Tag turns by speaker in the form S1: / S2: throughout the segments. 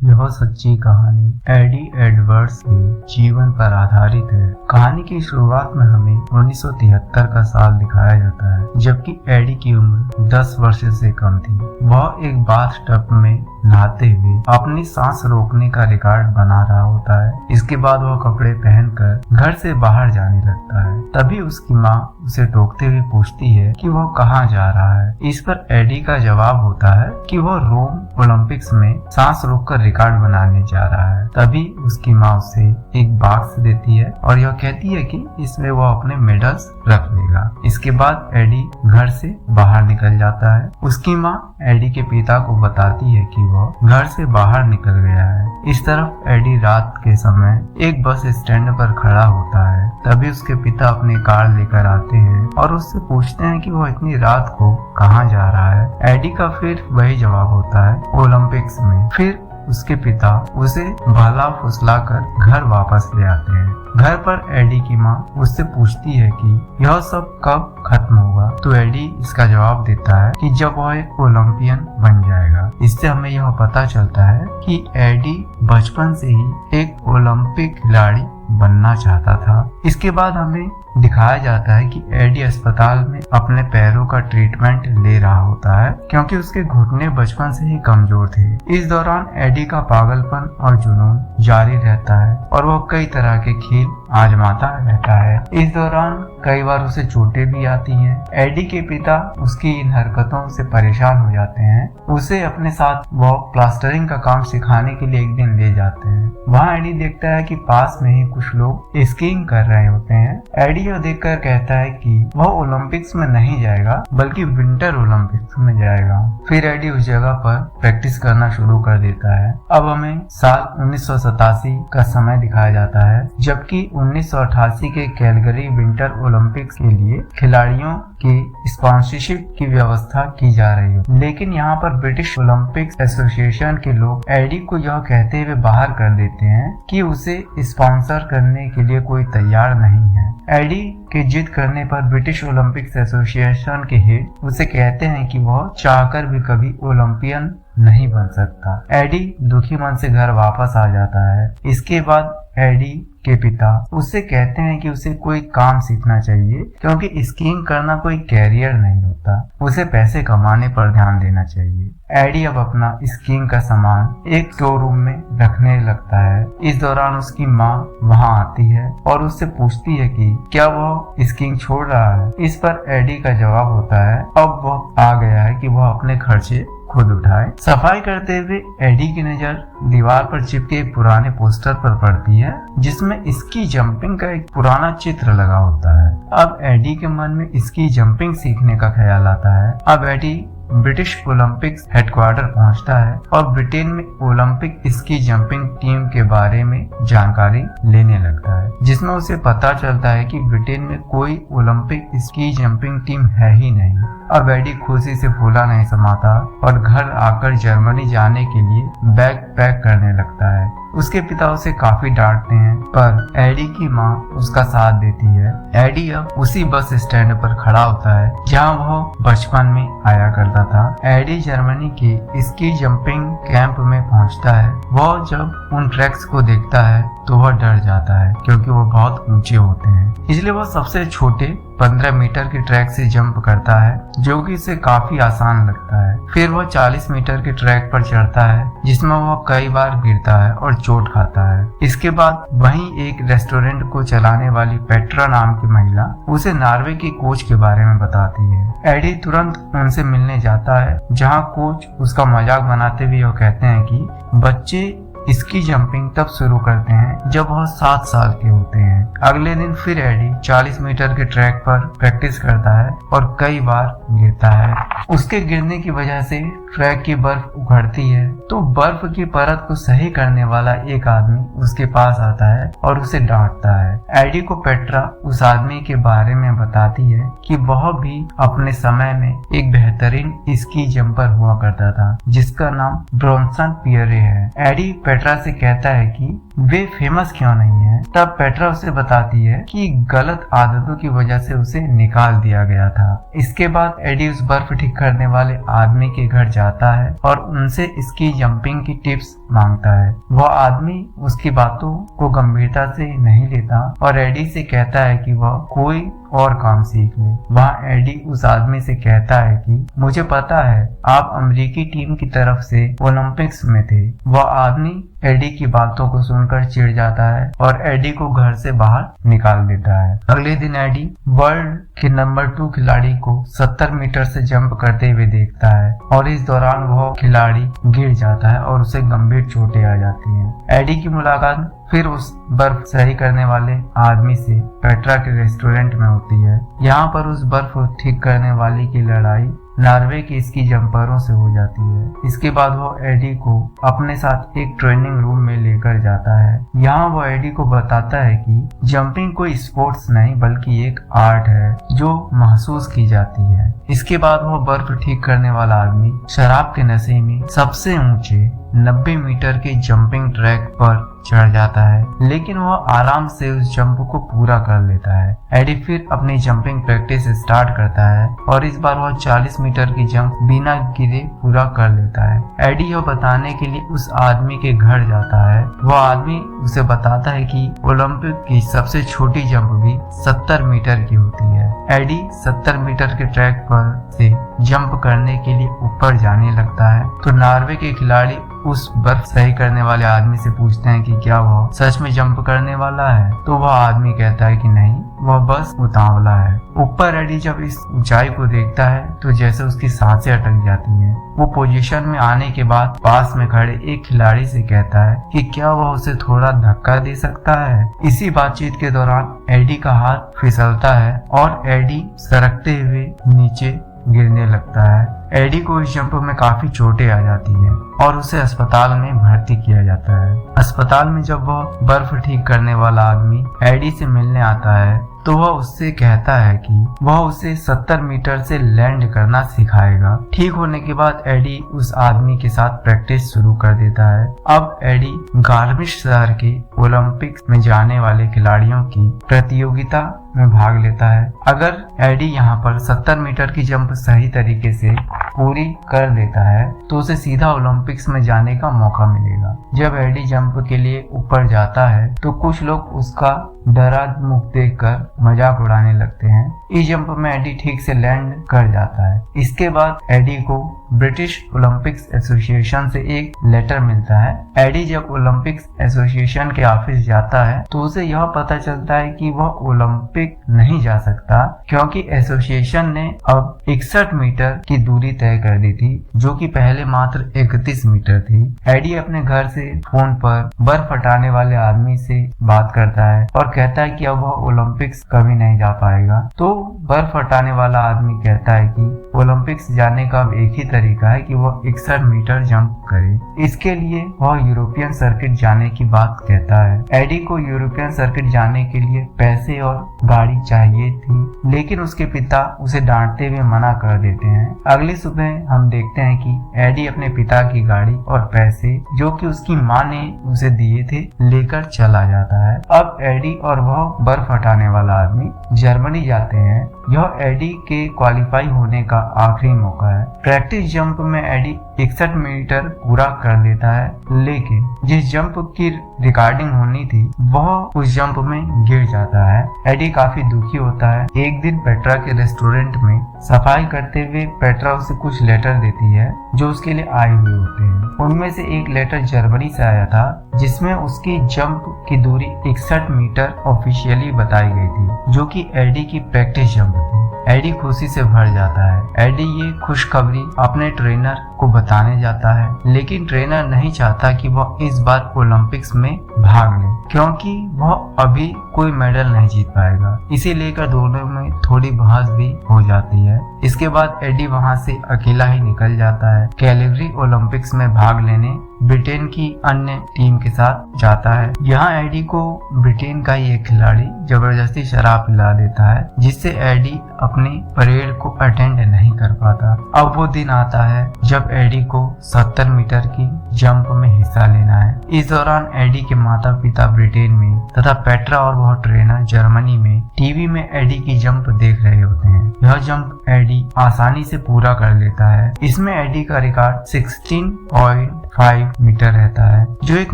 S1: यह सच्ची कहानी एडी एडवर्ड्स के जीवन पर आधारित है। कहानी की शुरुआत में हमें 1973 का साल दिखाया जाता है, जबकि एडी की उम्र 10 वर्ष से कम थी। वह एक बाथटब में नहाते हुए अपनी सांस रोकने का रिकॉर्ड बना रहा होता है। इसके बाद वह कपड़े पहनकर घर से बाहर जाने लगता है। तभी उसकी माँ उसे टोकते हुए पूछती है कि वह कहाँ जा रहा है। इस पर एडी का जवाब होता है कि वह रोम ओलंपिक्स में सांस रोककर रिकॉर्ड बनाने जा रहा है। तभी उसकी माँ उसे एक बॉक्स देती है और यह कहती है कि इसमें वह अपने मेडल्स रख लेगा। इसके बाद एडी घर से बाहर निकल जाता है। उसकी माँ एडी के पिता को बताती है कि वह घर से बाहर निकल गया है। इस तरफ एडी रात के समय एक बस स्टैंड पर खड़ा होता है। तभी उसके पिता अपनी कार लेकर आते हैं और उससे पूछते हैं कि वह इतनी रात को कहाँ जा रहा है। एडी का फिर वही जवाब होता है, ओलंपिक्स में। फिर उसके पिता उसे भला फुसला कर घर वापस ले आते हैं। घर पर एडी की माँ उससे पूछती है कि यह सब कब खत्म होगा, तो एडी इसका जवाब देता है कि जब वह एक ओलंपियन बन जाएगा। इससे हमें यह पता चलता है कि एडी बचपन से ही एक ओलंपिक खिलाड़ी बनना चाहता था। इसके बाद हमें दिखाया जाता है कि एडी अस्पताल में अपने पैरों का ट्रीटमेंट ले रहा होता है, क्योंकि उसके घुटने बचपन से ही कमजोर थे। इस दौरान एडी का पागलपन और जुनून जारी रहता है और वह कई तरह के खेल आजमाता रहता है। इस दौरान कई बार उसे चोटें भी आती हैं। एडी के पिता उसकी इन हरकतों से परेशान हो जाते हैं। उसे अपने साथ वह प्लास्टरिंग का काम सिखाने के लिए एक दिन ले जाते हैं। वहाँ एडी देखता है कि पास में ही कुछ लोग स्कीइंग कर रहे होते हैं। एडी यह देखकर कहता है कि वह ओलंपिक्स में नहीं जाएगा, बल्कि विंटर ओलंपिक्स में जाएगा। फिर एडी उस जगह पर प्रैक्टिस करना शुरू कर देता है। अब हमें साल 1987 का समय दिखाया जाता है, जबकि 1988 के कैलगरी विंटर ओलंपिक्स के लिए खिलाड़ियों की स्पॉन्सरशिप की व्यवस्था की जा रही है। लेकिन यहाँ पर ब्रिटिश ओलंपिक्स एसोसिएशन के लोग एडी को यह कहते हुए बाहर कर देते हैं कि उसे स्पॉन्सर करने के लिए कोई तैयार नहीं है। एडी के जिद करने पर ब्रिटिश ओलंपिक्स एसोसिएशन के हेड उसे कहते हैं कि वह चाहकर भी कभी ओलंपियन नहीं बन सकता। एडी दुखी मन से घर वापस आ जाता है। इसके बाद एडी के पिता उससे कहते हैं कि उसे कोई काम सीखना चाहिए, क्योंकि स्कीइंग करना कोई कैरियर नहीं होता, उसे पैसे कमाने पर ध्यान देना चाहिए। एडी अब अपना स्कीइंग का सामान एक शोरूम में रखने लगता है। इस दौरान उसकी माँ वहाँ आती है और उससे पूछती है कि क्या वह स्कीइंग छोड़ रहा है। इस पर एडी का जवाब होता है अब वह आ गया है कि वह अपने खर्चे खुद उठाए। सफाई करते हुए एडी की नजर दीवार पर चिपके एक पुराने पोस्टर पर पड़ती है, जिसमें स्की जंपिंग का एक पुराना चित्र लगा होता है। अब एडी के मन में स्की जंपिंग सीखने का ख्याल आता है। अब एडी ब्रिटिश ओलंपिक्स हेडक्वार्टर पहुंचता है और ब्रिटेन में ओलंपिक स्की जंपिंग टीम के बारे में जानकारी लेने लगता है, जिसमें उसे पता चलता है कि ब्रिटेन में कोई ओलंपिक स्की जंपिंग टीम है ही नहीं। अब एडी खुशी से फूला नहीं समाता और घर आकर जर्मनी जाने के लिए बैग पैक करने लगता है। उसके पिता उसे काफी डांटते हैं, पर एडी की माँ उसका साथ देती है। एडी अब उसी बस स्टैंड पर खड़ा होता है जहाँ वह बचपन में आया करता था। एडी जर्मनी के स्की जंपिंग कैंप में पहुँचता है। वह जब उन ट्रैक्स को देखता है तो वह डर जाता है, क्योंकि वह बहुत ऊंचे होते हैं। इसलिए वह सबसे छोटे 15 मीटर के ट्रैक से जंप करता है, जो कि इसे काफी आसान लगता है। फिर वह 40 मीटर के ट्रैक पर चढ़ता है, जिसमें वह कई बार गिरता है और चोट खाता है। इसके बाद वहीं एक रेस्टोरेंट को चलाने वाली पेट्रा नाम की महिला उसे नॉर्वे की कोच के बारे में बताती है। एडी तुरंत उनसे मिलने जाता है, जहां कोच उसका मजाक बनाते हुए कहते हैं कि बच्चे स्की जंपिंग तब शुरू करते हैं जब वह 7 साल के होते हैं। अगले दिन फिर एडी 40 मीटर के ट्रैक पर प्रैक्टिस करता है और कई बार गिरता है। उसके गिरने की वजह से ट्रैक की बर्फ उखड़ती है, तो बर्फ की परत को सही करने वाला एक आदमी उसके पास आता है और उसे डांटता है। एडी को पेट्रा उस आदमी के बारे में बताती है कि वह भी अपने समय में एक बेहतरीन स्की जंपर हुआ करता था, जिसका नाम ब्रोंसन पियरे है। एडी पेट्रा से कहता है कि वे फेमस क्यों नहीं है। तब पेट्रा उसे बताती है कि गलत आदतों की वजह से उसे निकाल दिया गया था। इसके बाद एडी उस बर्फ ठीक करने वाले आदमी के घर जाता है और उनसे इसकी जंपिंग की टिप्स मांगता है। वह आदमी उसकी बातों को गंभीरता से नहीं लेता और एडी से कहता है कि वह कोई और काम सीख ले। वहाँ एडी उस आदमी से कहता है कि मुझे पता है आप अमेरिकी टीम की तरफ से ओलंपिक्स में थे। वह आदमी एडी की बातों को सुनकर चिढ़ जाता है और एडी को घर से बाहर निकाल देता है। अगले दिन एडी वर्ल्ड के नंबर 2 खिलाड़ी को 70 मीटर से जंप करते हुए देखता है और इस दौरान वह खिलाड़ी गिर जाता है और उसे गंभीर चोटें आ जाती हैं। एडी की मुलाकात फिर उस बर्फ सही करने वाले आदमी से पेट्रा के रेस्टोरेंट में होती है। यहाँ पर उस बर्फ ठीक करने वाले की लड़ाई नॉर्वे के स्की जंपरों से हो जाती है। इसके बाद वो एडी को अपने साथ एक ट्रेनिंग रूम में लेकर जाता है। यहाँ वो एडी को बताता है कि जंपिंग कोई स्पोर्ट्स नहीं बल्कि एक आर्ट है जो महसूस की जाती है। इसके बाद वो बर्फ ठीक करने वाला आदमी शराब के नशे में सबसे ऊंचे 90 मीटर के जंपिंग ट्रैक पर चढ़ जाता है, लेकिन वह आराम से उस जंप को पूरा कर लेता है। एडी फिर अपनी जंपिंग प्रैक्टिस स्टार्ट करता है और इस बार वह 40 मीटर की जंप बिना गिरे पूरा कर लेता है। एडी यह बताने के लिए उस आदमी के घर जाता है। वह आदमी उसे बताता है कि ओलंपिक की सबसे छोटी जंप भी 70 मीटर की होती है। एडी 70 मीटर के ट्रैक पर से जंप करने के लिए ऊपर जाने लगता है तो नॉर्वे के खिलाड़ी उस बर्फ सही करने वाले आदमी से पूछते हैं कि क्या वह सच में जंप करने वाला है, तो वह आदमी कहता है कि नहीं, वह बस उतावला है। ऊपर एडी जब इस ऊंचाई को देखता है तो जैसे उसकी सांसें अटक जाती हैं। वो पोजीशन में आने के बाद पास में खड़े एक खिलाड़ी से कहता है कि क्या वह उसे थोड़ा धक्का दे सकता है। इसी बातचीत के दौरान एडी का हाथ फिसलता है और एडी सरकते हुए नीचे गिरने लगता है। एडी को इस जंप में काफी चोटें आ जाती है और उसे अस्पताल में भर्ती किया जाता है। अस्पताल में जब वह बर्फ ठीक करने वाला आदमी एडी से मिलने आता है तो वह उससे कहता है कि वह उसे 70 मीटर से लैंड करना सिखाएगा। ठीक होने के बाद एडी उस आदमी के साथ प्रैक्टिस शुरू कर देता है। अब एडी गार्मिश शहर के ओलंपिक्स में जाने वाले खिलाड़ियों की प्रतियोगिता में भाग लेता है। अगर एडी यहाँ पर 70 मीटर की जंप सही तरीके से पूरी कर देता है तो उसे सीधा ओलंपिक्स में जाने का मौका मिलेगा। जब एडी जंप के लिए ऊपर जाता है तो कुछ लोग उसका डरा मुख देखकर मजाक उड़ाने लगते हैं। इस जंप में एडी ठीक से लैंड कर जाता है। इसके बाद एडी को ब्रिटिश ओलंपिक्स एसोसिएशन से एक लेटर मिलता है। एडी जब ओलंपिक्स एसोसिएशन के ऑफिस जाता है तो उसे यह पता चलता है कि वह ओलंपिक नहीं जा सकता क्योंकि एसोसिएशन ने अब 61 मीटर की दूरी तय कर दी थी जो कि पहले मात्र 31 मीटर थी। एडी अपने घर से फोन पर बर्फ हटाने वाले आदमी से बात करता है और कहता है कि अब वह ओलंपिक्स कभी नहीं जा पाएगा। तो बर्फ हटाने वाला आदमी कहता है कि ओलंपिक्स जाने का अब एक ही तरीका है कि वह 61 मीटर जंप करे। इसके लिए वह यूरोपियन सर्किट जाने की बात कहता है। एडी को यूरोपियन सर्किट जाने के लिए पैसे और गाड़ी चाहिए थी, लेकिन उसके पिता उसे डांटते हुए मना कर देते हैं। अगली सुबह हम देखते हैं कि एडी अपने पिता की गाड़ी और पैसे जो कि उसकी माँ ने उसे दिए थे लेकर चला जाता है। अब एडी और वह बर्फ हटाने वाला आदमी जर्मनी जाते हैं। यह एडी के क्वालिफाई होने का आखिरी मौका है। प्रैक्टिस जंप में एडी 61 मीटर पूरा कर लेता है, लेकिन जिस जंप की रिकॉर्डिंग होनी थी वह उस जंप में गिर जाता है। एडी काफी दुखी होता है। एक दिन पेट्रा के रेस्टोरेंट में सफाई करते हुए पेट्रा उसे कुछ लेटर देती है जो उसके लिए आए हुए होते हैं। उनमें से एक लेटर जर्मनी से आया था जिसमें उसकी जंप की दूरी 61 मीटर ऑफिशियली बताई गई थी जो कि एडी की प्रैक्टिस जंप थी। एडी खुशी से भर जाता है। एडी ये खुशखबरी अपने ट्रेनर को बताने जाता है, लेकिन ट्रेनर नहीं चाहता कि वह इस बार ओलंपिक्स में भाग ले क्योंकि वह अभी कोई मेडल नहीं जीत पाएगा। इसे लेकर दोनों में थोड़ी बहस भी हो जाती है। इसके बाद एडी वहां से अकेला ही निकल जाता है। कैलगरी ओलंपिक्स में भाग लेने ब्रिटेन की अन्य टीम के साथ जाता है। यहाँ एडी को ब्रिटेन का ही एक खिलाड़ी जबरदस्ती शराब पिला देता है जिससे एडी अपनी परेड को अटेंड नहीं कर पाता। अब वो दिन आता है जब एडी को 70 मीटर की जंप में हिस्सा लेना है। इस दौरान एडी के माता पिता ब्रिटेन में तथा पेट्रा और वह ट्रेनर जर्मनी में टीवी में एडी की जंप देख रहे होते हैं। यह जंप एडी आसानी से पूरा कर लेता है। इसमें एडी का रिकॉर्ड 16.5 मीटर रहता है, जो एक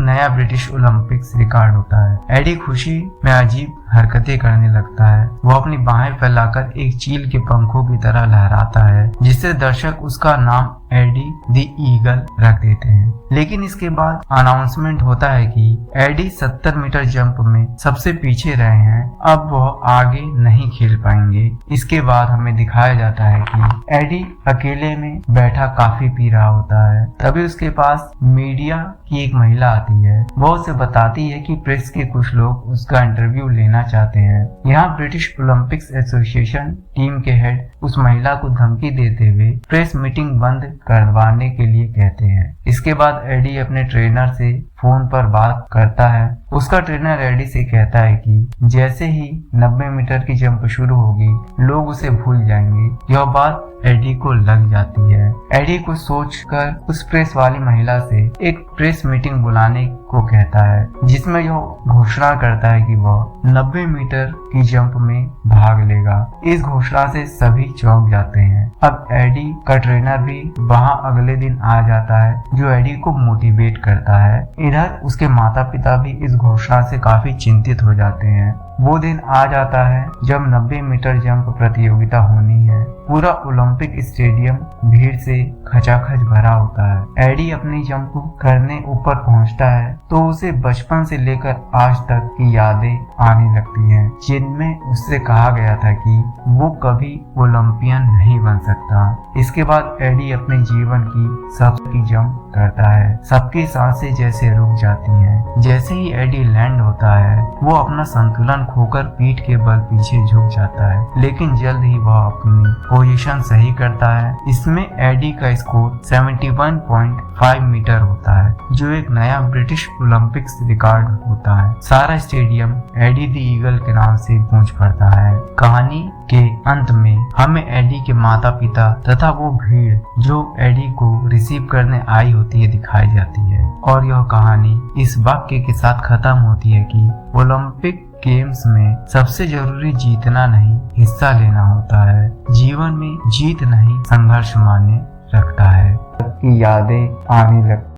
S1: नया ब्रिटिश ओलंपिक्स रिकॉर्ड होता है। एडी खुशी में अजीब हरकतें करने लगता है। वो अपनी बाहें फैलाकर एक चील के पंखों की तरह लहराता है, जिससे दर्शक उसका नाम एडी द ईगल रख देते हैं। लेकिन इसके बाद अनाउंसमेंट होता है कि एडी 70 मीटर जंप में सबसे पीछे रहे हैं, अब वह आगे नहीं खेल पाएंगे। इसके बाद हमें दिखाया जाता है कि एडी अकेले में बैठा काफी पी रहा होता है। तभी उसके पास मीडिया की एक महिला आती है। वो उसे बताती है कि प्रेस के कुछ लोग उसका इंटरव्यू लेना चाहते हैं। यहाँ ब्रिटिश ओलंपिक्स एसोसिएशन टीम के हेड उस महिला को धमकी देते हुए प्रेस मीटिंग बंद करवाने के लिए कहते हैं। इसके बाद एडी अपने ट्रेनर से फोन पर बात करता है। उसका ट्रेनर एडी से कहता है कि जैसे ही 90 मीटर की जंप शुरू होगी, लोग उसे भूल जाएंगे। यह बात एडी को लग जाती है। एडी को सोचकर उस प्रेस वाली महिला से एक प्रेस मीटिंग बुलाने को कहता है, जिसमें यह घोषणा करता है कि वह 90 मीटर की जंप में भाग लेगा। इस घोषणा से सभी चौंक जाते हैं। अब एडी का ट्रेनर भी वहां अगले दिन आ जाता है, जो एडी को मोटिवेट करता है। इधर उसके माता पिता भी इस घोषणा से काफी चिंतित हो जाते हैं। वो दिन आ जाता है जब 90 मीटर जंप प्रतियोगिता होनी है। पूरा ओलंपिक स्टेडियम भीड़ से खचाखच भरा होता है। एडी अपनी जंप करने ऊपर पहुंचता है तो उसे बचपन से लेकर आज तक की यादें आने लगती हैं, जिनमें उससे कहा गया था कि वो कभी ओलंपियन नहीं बन सकता। इसके बाद एडी अपने जीवन की सबकी जंप करता है। सबकी सांसें जैसे रुक जाती हैं। जैसे ही एडी लैंड होता है, वो अपना संतुलन खोकर पीठ के बल पीछे झुक जाता है, लेकिन जल्द ही वह अपनी पोजीशन सही करता है। इसमें एडी का स्कोर 71.5 मीटर होता है, जो एक नया ब्रिटिश ओलंपिक्स रिकॉर्ड होता है। सारा स्टेडियम एडी द ईगल के नाम से गूंज पड़ता है। कहानी के अंत में हमें एडी के माता पिता तथा वो भीड़ जो एडी को रिसीव करने आई होती है दिखाई जाती है, और यह कहानी इस वाक्य के साथ खत्म होती है कि ओलंपिक गेम्स में सबसे जरूरी जीतना नहीं, हिस्सा लेना होता है। जीवन में जीत नहीं, संघर्ष माने रखता है। यादें आने लगती